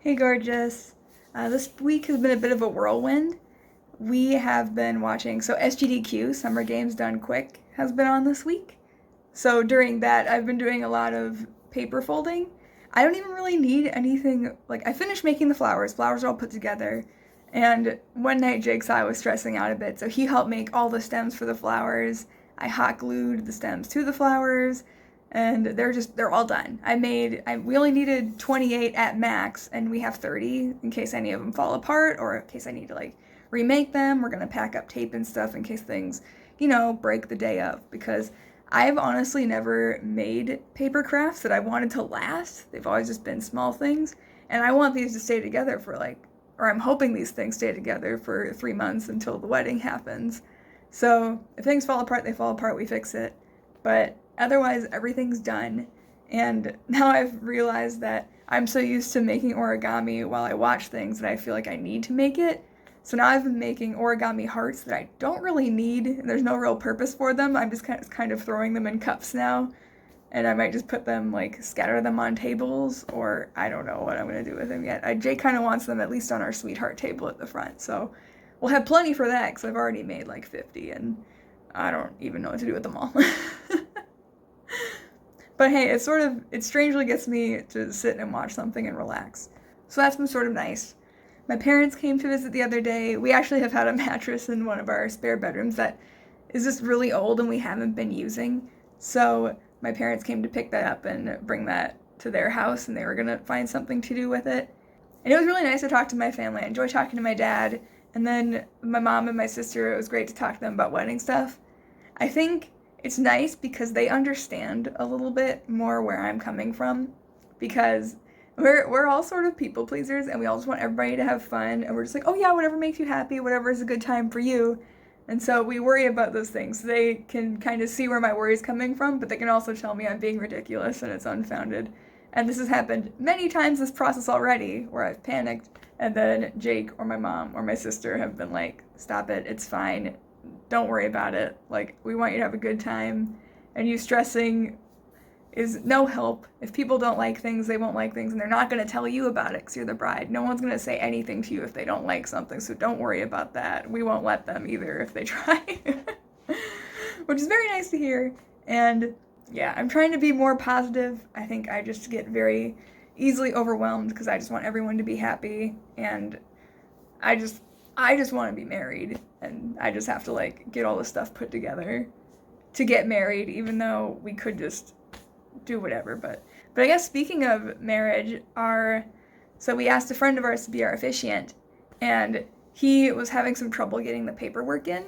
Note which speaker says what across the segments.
Speaker 1: Hey, gorgeous. This week has been a bit of a whirlwind. We have been watching, so SGDQ, Summer Games Done Quick, has been on this week. So during that, I've been doing a lot of paper folding. I don't even really need anything, like, I finished making the flowers. Flowers are all put together. And one night, Jake saw I was stressing out a bit, so he helped make all the stems for the flowers. I hot glued the stems to the flowers and they're all done. We only needed 28 at max, and we have 30 in case any of them fall apart or in case I need to like remake them. We're gonna pack up tape and stuff in case things, break the day of, because I've honestly never made paper crafts that I wanted to last. They've always just been small things, and I want these to stay together for or I'm hoping these things stay together for 3 months until the wedding happens. So if things fall apart, they fall apart, we fix it. But otherwise, everything's done. And now I've realized that I'm so used to making origami while I watch things that I feel like I need to make it. So now I've been making origami hearts that I don't really need, and there's no real purpose for them. I'm just kind of throwing them in cups now. And I might just put them, scatter them on tables, or I don't know what I'm going to do with them yet. Jay kind of wants them at least on our sweetheart table at the front, so we'll have plenty for that, because I've already made 50, and I don't even know what to do with them all. But hey, it strangely gets me to sit and watch something and relax. So that's been sort of nice. My parents came to visit the other day. We actually have had a mattress in one of our spare bedrooms that is just really old and we haven't been using. So my parents came to pick that up and bring that to their house, and they were going to find something to do with it. And it was really nice to talk to my family. I enjoy talking to my dad. And then my mom and my sister, it was great to talk to them about wedding stuff. I think it's nice because they understand a little bit more where I'm coming from, because we're all sort of people pleasers and we all just want everybody to have fun, and we're just like, oh yeah, whatever makes you happy, whatever is a good time for you. And so we worry about those things. They can kind of see where my worry is coming from, but they can also tell me I'm being ridiculous and it's unfounded. And this has happened many times this process already, where I've panicked and then Jake or my mom or my sister have been like, stop it, it's fine, don't worry about it. We want you to have a good time, and you stressing is no help. If people don't like things, they won't like things, and they're not going to tell you about it because you're the bride. No one's going to say anything to you if they don't like something, so don't worry about that. We won't let them either if they try. Which is very nice to hear. And yeah, I'm trying to be more positive. I think I just get very easily overwhelmed because I just want everyone to be happy, and I just want to be married, and I just have to get all the stuff put together to get married, even though we could just do whatever. But I guess speaking of marriage, so we asked a friend of ours to be our officiant, and he was having some trouble getting the paperwork in,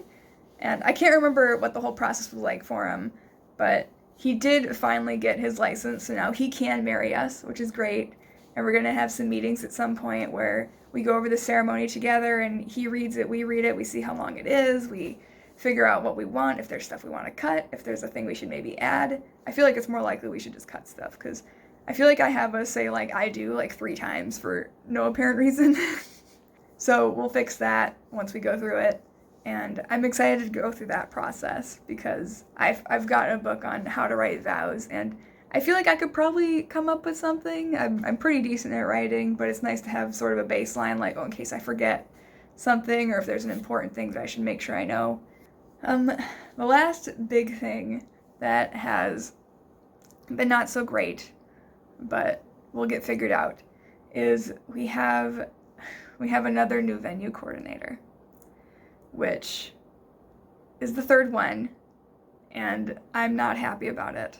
Speaker 1: and I can't remember what the whole process was like for him, but he did finally get his license, so now he can marry us, which is great. And we're going to have some meetings at some point where we go over the ceremony together, and he reads it, we read it, we see how long it is, we figure out what we want, if there's stuff we want to cut, if there's a thing we should maybe add. I feel like it's more likely we should just cut stuff, because I feel like I have us say I do 3 times for no apparent reason. So we'll fix that once we go through it. And I'm excited to go through that process because I've got a book on how to write vows, and I feel like I could probably come up with something. I'm pretty decent at writing, but it's nice to have sort of a baseline, in case I forget something or if there's an important thing that I should make sure I know. The last big thing that has been not so great, but we'll get figured out, is we have another new venue coordinator, which is the 3rd one, and I'm not happy about it.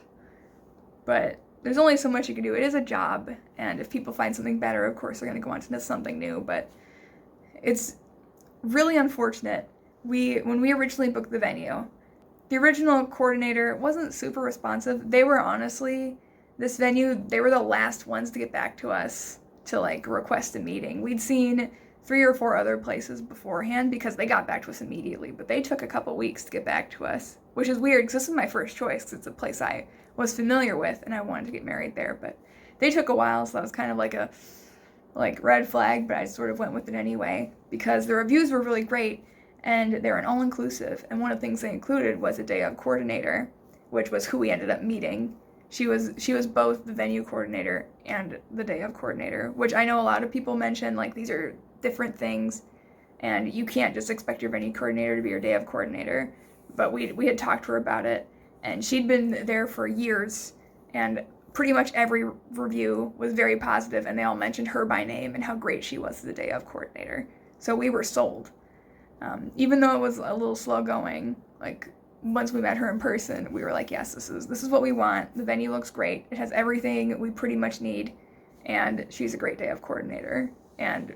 Speaker 1: But there's only so much you can do. It is a job, and if people find something better, of course they're going to go on to something new, but it's really unfortunate. When we originally booked the venue, the original coordinator wasn't super responsive. They were honestly, this venue, they were the last ones to get back to us to request a meeting. We'd seen 3 or 4 other places beforehand because they got back to us immediately, but they took a couple weeks to get back to us, which is weird because this is my first choice because it's a place I was familiar with and I wanted to get married there, but they took a while, so that was kind of a red flag, but I sort of went with it anyway because the reviews were really great and they're an all-inclusive, and one of the things they included was a day of coordinator, which was who we ended up meeting, She was both the venue coordinator and the day of coordinator, which I know a lot of people mention like these are different things, and you can't just expect your venue coordinator to be your day of coordinator. But we had talked to her about it, and she'd been there for years, and pretty much every review was very positive, and they all mentioned her by name and how great she was as the day of coordinator. So we were sold. Even though it was a little slow going, like once we met her in person, we were like, yes, this is what we want. The venue looks great. It has everything we pretty much need, and she's a great day of coordinator. And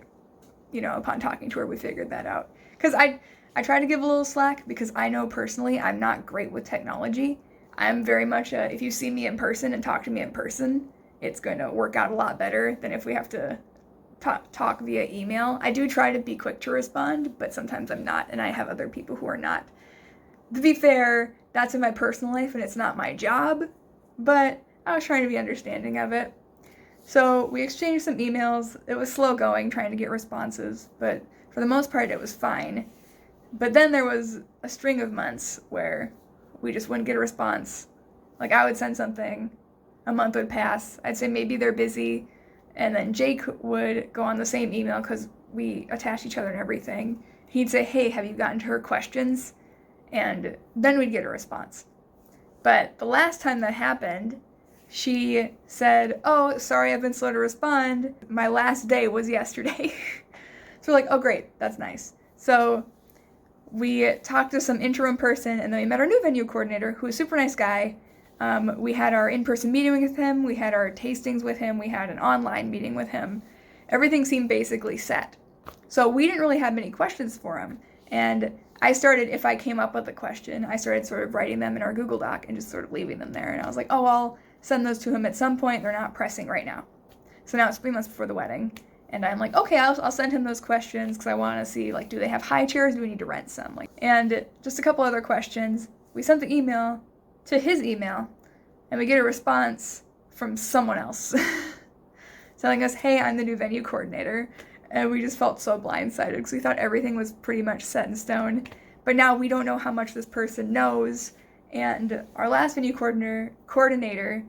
Speaker 1: upon talking to her, we figured that out. Because I try to give a little slack because I know personally I'm not great with technology. I'm very much if you see me in person and talk to me in person, it's going to work out a lot better than if we have to talk via email. I do try to be quick to respond, but sometimes I'm not, and I have other people who are not. To be fair, that's in my personal life and it's not my job, but I was trying to be understanding of it. So we exchanged some emails. It was slow going trying to get responses, but for the most part it was fine. But then there was a string of months where we just wouldn't get a response. Like I would send something, a month would pass, I'd say maybe they're busy, and then Jake would go on the same email because we attached each other and everything. He'd say, hey, have you gotten to her questions? And then we'd get a response. But the last time that happened, she said, oh, sorry, I've been slow to respond. My last day was yesterday. So we're like, oh, great, that's nice. So we talked to some interim person, and then we met our new venue coordinator, who was a super nice guy. We had our in-person meeting with him, we had our tastings with him, we had an online meeting with him. Everything seemed basically set. So we didn't really have many questions for him. And I started, if I came up with a question, I started sort of writing them in our Google Doc and just sort of leaving them there. And I was like, oh, I'll send those to him at some point. They're not pressing right now. So now it's 3 months before the wedding. And I'm like, okay, I'll send him those questions because I want to see, like, do they have high chairs? Do we need to rent some? And just a couple other questions. We sent the email to his email, and we get a response from someone else telling us, hey, I'm the new venue coordinator. And we just felt so blindsided because we thought everything was pretty much set in stone. But now we don't know how much this person knows. And our last venue coordinator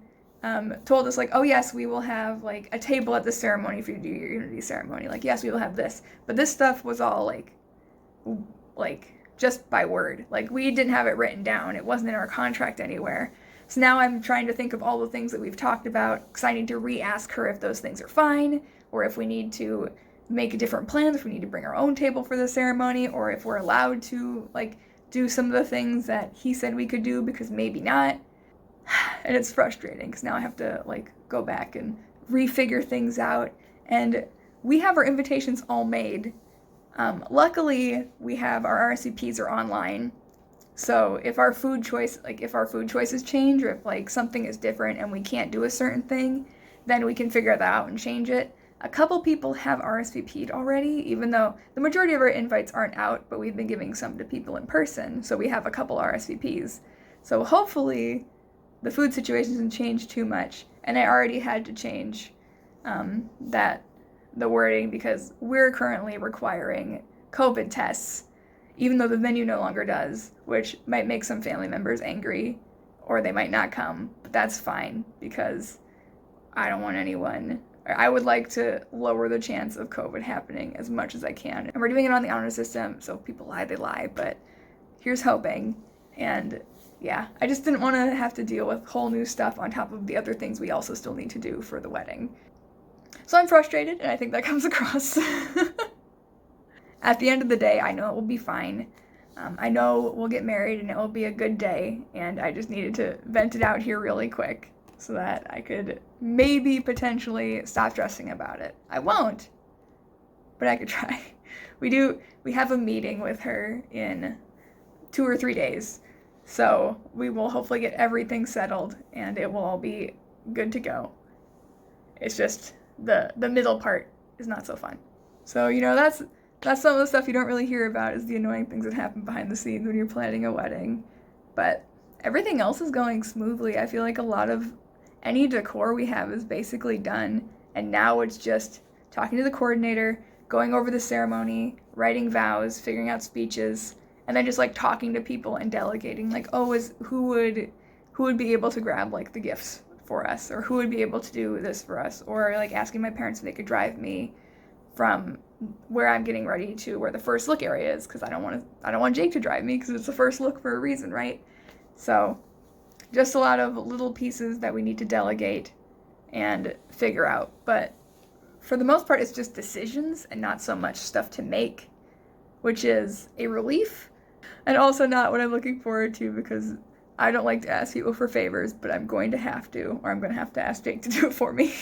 Speaker 1: told us, like, oh, yes, we will have, like, a table at the ceremony if you do your Unity ceremony. Like, yes, we will have this. But this stuff was all, like just by word. Like, we didn't have it written down. It wasn't in our contract anywhere. So now I'm trying to think of all the things that we've talked about because I need to re-ask her if those things are fine or if we need to make different plans, if we need to bring our own table for the ceremony, or if we're allowed to, like, do some of the things that he said we could do because maybe not. And it's frustrating because now I have to, like, go back and refigure things out. And we have our invitations all made. Luckily, we have our RSVPs are online. So if our food choices change, or if, like, something is different and we can't do a certain thing, then we can figure that out and change it. A couple people have RSVP'd already, even though the majority of our invites aren't out, but we've been giving some to people in person, so we have a couple RSVPs. So hopefully the food situation doesn't change too much, and I already had to change the wording because we're currently requiring COVID tests, even though the venue no longer does, which might make some family members angry, or they might not come, but that's fine because I don't want anyone. I would like to lower the chance of COVID happening as much as I can. And we're doing it on the honor system, so if people lie, they lie, but here's hoping. And yeah, I just didn't want to have to deal with whole new stuff on top of the other things we also still need to do for the wedding. So I'm frustrated, and I think that comes across. At the end of the day, I know it will be fine. I know we'll get married and it will be a good day, and I just needed to vent it out here really quick so that I could maybe potentially stop stressing about it. I won't, but I could try. We have a meeting with her in 2 or 3 days, so we will hopefully get everything settled and it will all be good to go. It's just the middle part is not so fun. So, that's some of the stuff you don't really hear about, is the annoying things that happen behind the scenes when you're planning a wedding. But everything else is going smoothly. I feel like a lot of any decor we have is basically done, and now it's just talking to the coordinator, going over the ceremony, writing vows, figuring out speeches, and then just, like, talking to people and delegating, like, oh, who would be able to grab, like, the gifts for us, or who would be able to do this for us, or like asking my parents if they could drive me from where I'm getting ready to where the first look area is, because I don't want Jake to drive me, because it's the first look for a reason, right? So just a lot of little pieces that we need to delegate and figure out. But for the most part, it's just decisions and not so much stuff to make, which is a relief, and also not what I'm looking forward to, because I don't like to ask people for favors, but I'm going to have to, or I'm going to have to ask Jake to do it for me.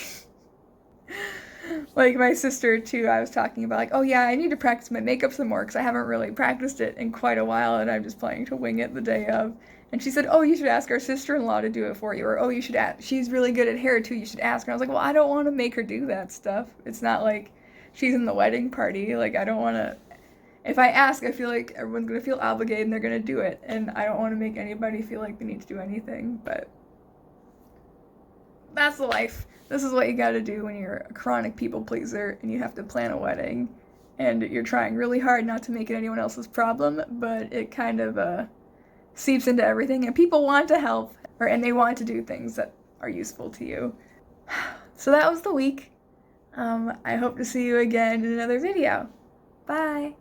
Speaker 1: Like my sister too, I was talking about like, oh yeah, I need to practice my makeup some more because I haven't really practiced it in quite a while, and I'm just planning to wing it the day of. And she said, oh, you should ask our sister-in-law to do it for you, or oh, you should ask, she's really good at hair too, you should ask her. I was like, well, I don't want to make her do that stuff. It's not like she's in the wedding party. Like, I don't want to, if I ask, I feel like everyone's going to feel obligated and they're going to do it, and I don't want to make anybody feel like they need to do anything. But that's the life. This is what you gotta do when you're a chronic people pleaser and you have to plan a wedding and you're trying really hard not to make it anyone else's problem, but it kind of seeps into everything, and people want to help, and they want to do things that are useful to you. So that was the week. I hope to see you again in another video. Bye!